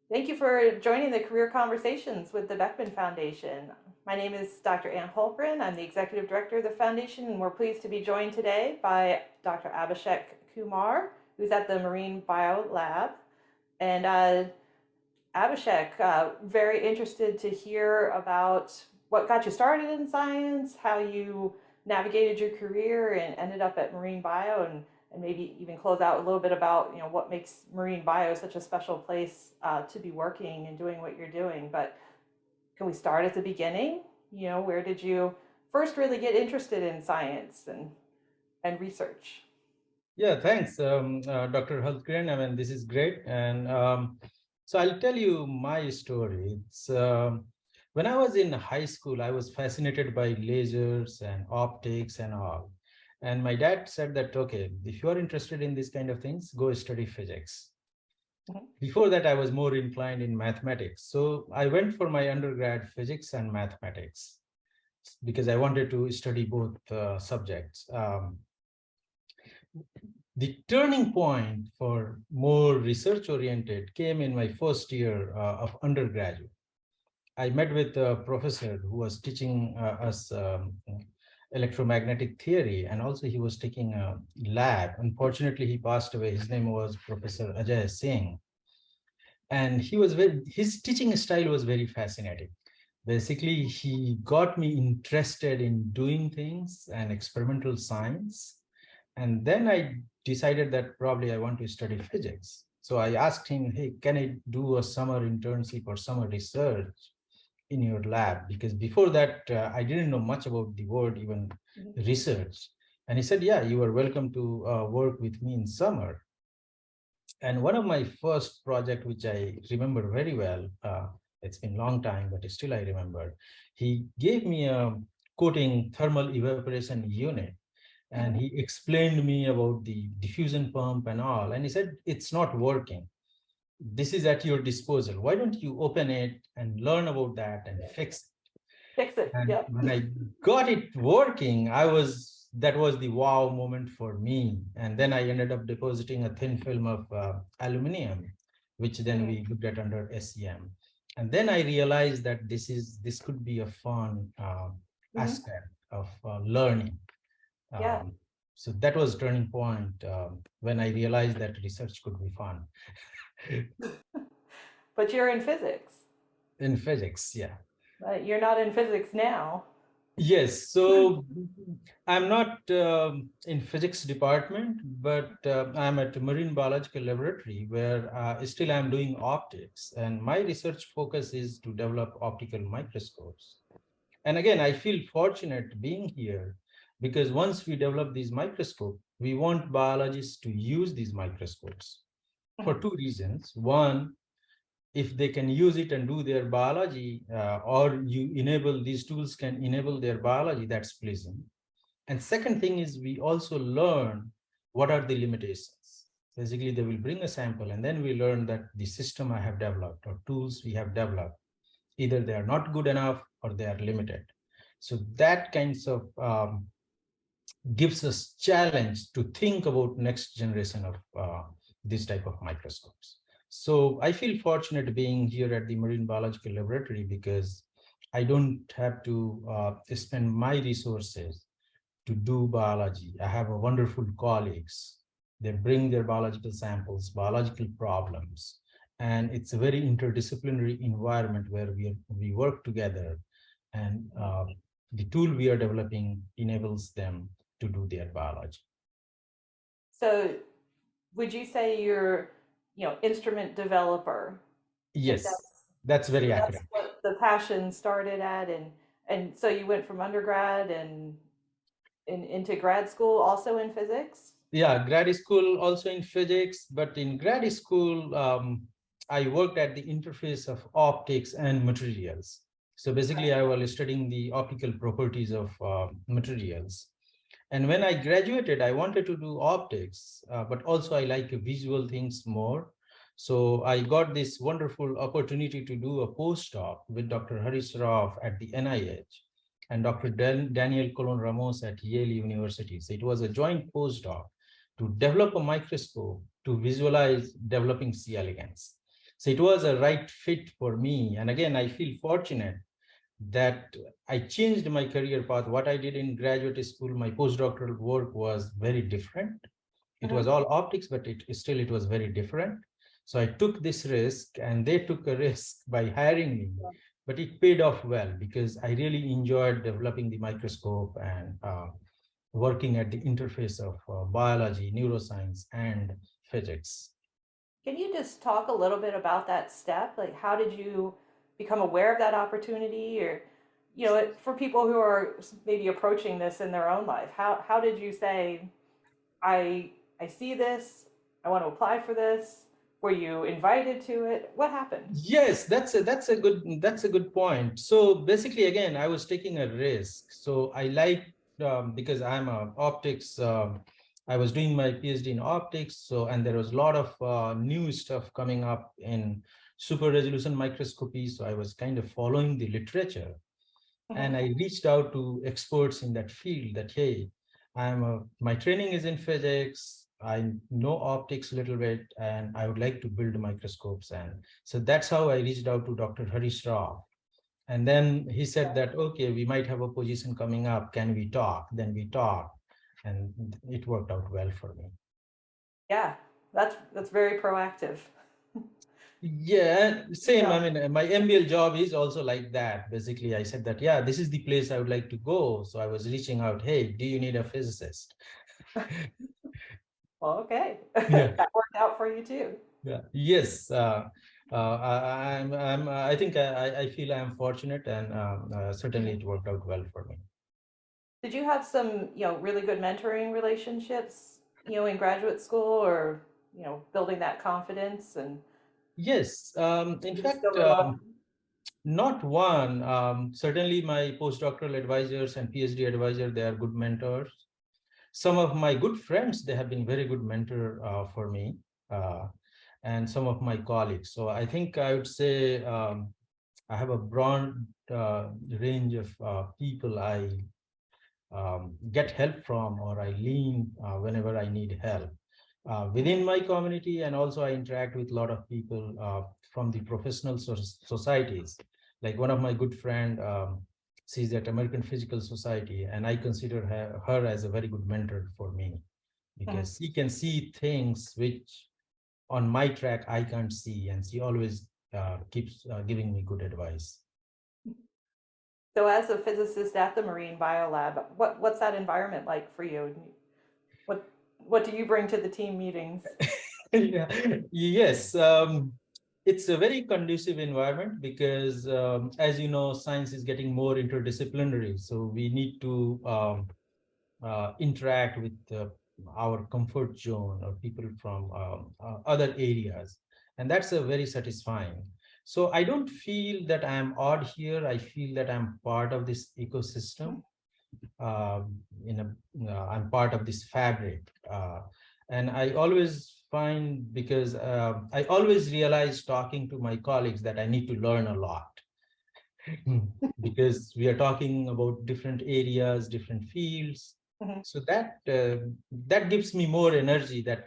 Thank you for joining the Career Conversations with the Beckman Foundation. My name is Dr. Ann Hultgren. I'm the Executive Director of the Foundation, and we're pleased to be joined today by Dr. Abhishek Kumar, who's at the Marine Bio Lab. And Abhishek, very interested to hear about what got you started in science, how you navigated your career and ended up at Marine Bio, and maybe even close out a little bit about what makes Marine Bio such a special place to be working and doing what you're doing. But can we start at the beginning? Where did you first really get interested in science and research? Yeah, thanks, Dr. Hultgren. I mean, this is great. And so I'll tell you my story. When I was in high school, I was fascinated by lasers and optics and all. And my dad said that, okay, if you're interested in these kind of things, go study physics. Mhm. Before that, I was more inclined in mathematics. So I went for my undergrad physics and mathematics because I wanted to study both subjects. The turning point for more research oriented came in my first year of undergraduate. I met with a professor who was teaching us electromagnetic theory, and also he was taking a lab. Unfortunately, he passed away. His name was Professor Ajay Singh, and his teaching style was very fascinating. Basically, he got me interested in doing things and experimental science, and then I decided that probably I want to study physics. So I asked him, hey, can I do a summer internship or summer research in your lab? Because before that, I didn't know much about the word, even Mhm. research. And he said, yeah, you are welcome to work with me in summer. And one of my first project, which I remember very well, it's been a long time, but still I remember, he gave me a coating thermal evaporation unit, and Mhm. he explained me about the diffusion pump and all, and he said it's not working. This is at your disposal. Why don't you open it and learn about that and fix it? Fix it. And Yep. when I got it working, that was the wow moment for me. And then I ended up depositing a thin film of aluminum, which then Mhm. we looked at under SEM. And then I realized that this could be a fun Mhm. aspect of learning. Yeah. um, so that was turning point when I realized that research could be fun. But you're in physics. In physics, yeah. You're not in physics now. Yes, so I'm not in physics department, but I'm at Marine Biological Laboratory where still I'm doing optics, and my research focus is to develop optical microscopes. And again, I feel fortunate being here because once we develop these microscopes, we want biologists to use these microscopes for Mhm. two reasons. One, if they can use it and do their biology, or you enable these tools can enable their biology, that's pleasing. And second thing is we also learn what are the limitations. Basically, they will bring a sample and then we learn that the system I have developed or tools we have developed, either they are not good enough or they are limited. So that kinds of gives us challenge to think about next generation of this type of microscopes. So I feel fortunate being here at the Marine Biological Laboratory because I don't have to spend my resources to do biology. I have a wonderful colleagues. They bring their biological samples, biological problems, and it's a very interdisciplinary environment where we work together, and the tool we are developing enables them to do their biology. So would you say you're, instrument developer? Like Yes, that's that's very so that's accurate. what the passion started at, and so you went from undergrad and into grad school also in physics? Yeah, grad school also in physics, but in grad school, I worked at the interface of optics and materials. So basically, I was studying the optical properties of materials. And when I graduated, I wanted to do optics, but also I like visual things more. So I got this wonderful opportunity to do a postdoc with Dr. Harish Rauf at the NIH and Dr. Daniel Colon Ramos at Yale University. So it was a joint postdoc to develop a microscope to visualize developing C. elegans. So it was a right fit for me. And again, I feel fortunate that I changed my career path. What I did in graduate school, my postdoctoral work was very different. It was all optics, but it was very different. So I took this risk, and they took a risk by hiring me, but it paid off well because I really enjoyed developing the microscope and working at the interface of biology, neuroscience, and physics. Can you just talk a little bit about that step? Like, how did you become aware of that opportunity, or, for people who are maybe approaching this in their own life, how did you say, I see this, I want to apply for this? Were you invited to it? What happened? Yes, that's a good point. So basically, again, I was taking a risk. So I like because I'm a optics. I was doing my PhD in optics. So and there was a lot of new stuff coming up in super resolution microscopy. So I was kind of following the literature, and I reached out to experts in that field. That hey, my training is in physics. I know optics a little bit, and I would like to build microscopes. And so that's how I reached out to Dr. Harish Rao. And then he said that, okay, we might have a position coming up. Can we talk? Then we talked, and it worked out well for me. Yeah, that's very proactive. Yeah, same. Yeah. I mean, my MBL job is also like that. Basically, I said that, yeah, this is the place I would like to go. So I was reaching out, hey, do you need a physicist? Well, okay. Yeah. That worked out for you too. Yeah. Yes. I think I feel I'm fortunate, and certainly it worked out well for me. Did you have some, really good mentoring relationships, in graduate school, or, building that confidence, and Yes. In you still fact, rely? not one. Certainly my postdoctoral advisors and PhD advisor, they are good mentors. Some of my good friends, they have been very good mentor for me, and some of my colleagues. So I think I would say I have a broad range of people I get help from, or I lean whenever I need help within my community. And also I interact with a lot of people from the professional societies. Like one of my good friend, she's at American Physical Society, and I consider her as a very good mentor for me, Mhm. because she can see things which on my track I can't see, and she always keeps giving me good advice. So, as a physicist at the Marine Biolab, what's that environment like for you? What what do you bring to the team meetings? Yeah. Yes, it's a very conducive environment because, as you know, science is getting more interdisciplinary. So we need to interact with our comfort zone or people from other areas. And that's a very satisfying. So I don't feel that I'm odd here. I feel that I'm part of this ecosystem. In a I'm part of this fabric, and I always find, because I always realize talking to my colleagues that I need to learn a lot. Because we are talking about different areas, different fields. Mhm. So that gives me more energy, that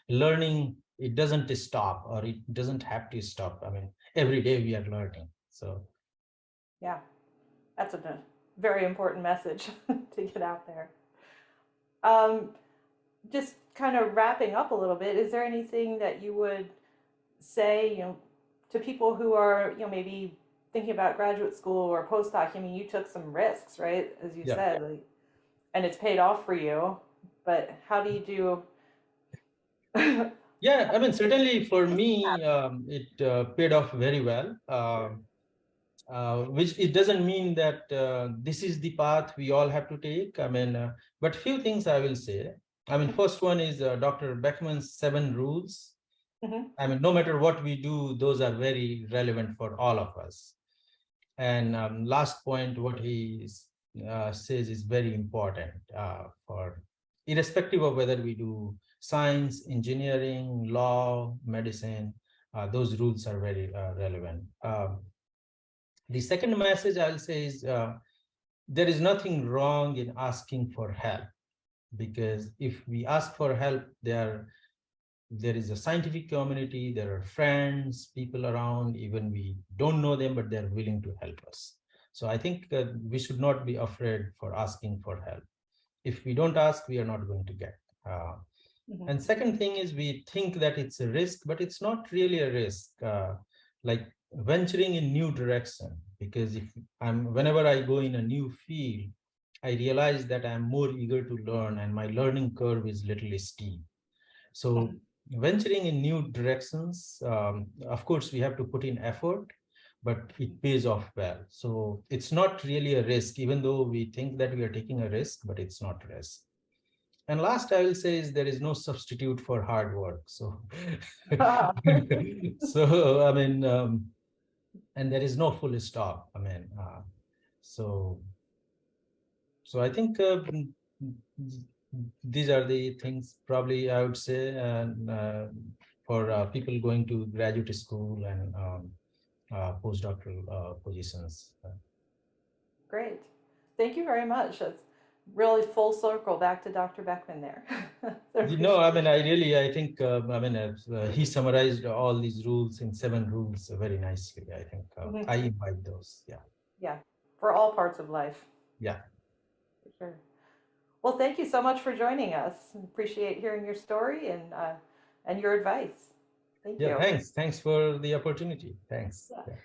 learning, it doesn't stop, or it doesn't have to stop. I mean, every day we are learning. So Yeah, that's a very important message to get out there. Um, just kind of wrapping up a little bit, is there anything that you would say, to people who are, maybe thinking about graduate school or postdoc? I mean, you took some risks, right? As you yeah. said, like, and it's paid off for you. But how do you do? Yeah, I mean, certainly for me, it paid off very well. Which it doesn't mean that this is the path we all have to take. I mean, but few things I will say. I mean, first one is Dr. Beckman's 7 rules. Mhm. I mean, no matter what we do, those are very relevant for all of us. And last point, what he says is very important for irrespective of whether we do science, engineering, law, medicine. Those rules are very relevant. The second message I'll say is there is nothing wrong in asking for help, because if we ask for help, there is a scientific community, there are friends, people around, even we don't know them, but they're willing to help us. So I think we should not be afraid for asking for help. If we don't ask, we are not going to get. Mhm. And second thing is we think that it's a risk, but it's not really a risk. Like venturing in new direction, because if whenever I go in a new field, I realize that I'm more eager to learn and my learning curve is little steep. So venturing in new directions, of course, we have to put in effort, but it pays off well. So it's not really a risk, even though we think that we are taking a risk, but it's not a risk. And last I will say is there is no substitute for hard work. So, so I mean, and there is no full stop. I mean, so so I think these are the things probably I would say, and for people going to graduate school and postdoctoral positions. Great. Thank you very much. That's really full circle back to Dr. Beckman there. I I appreciate mean, it. I think, he summarized all these rules in 7 rules very nicely. I think Mhm. I invite those. Yeah. Yeah, for all parts of life, Yeah. for sure. Well, thank you so much for joining us. Appreciate hearing your story and your advice. Thank Yeah. you. Thanks. Thanks for the opportunity. Thanks. Yeah. Yeah.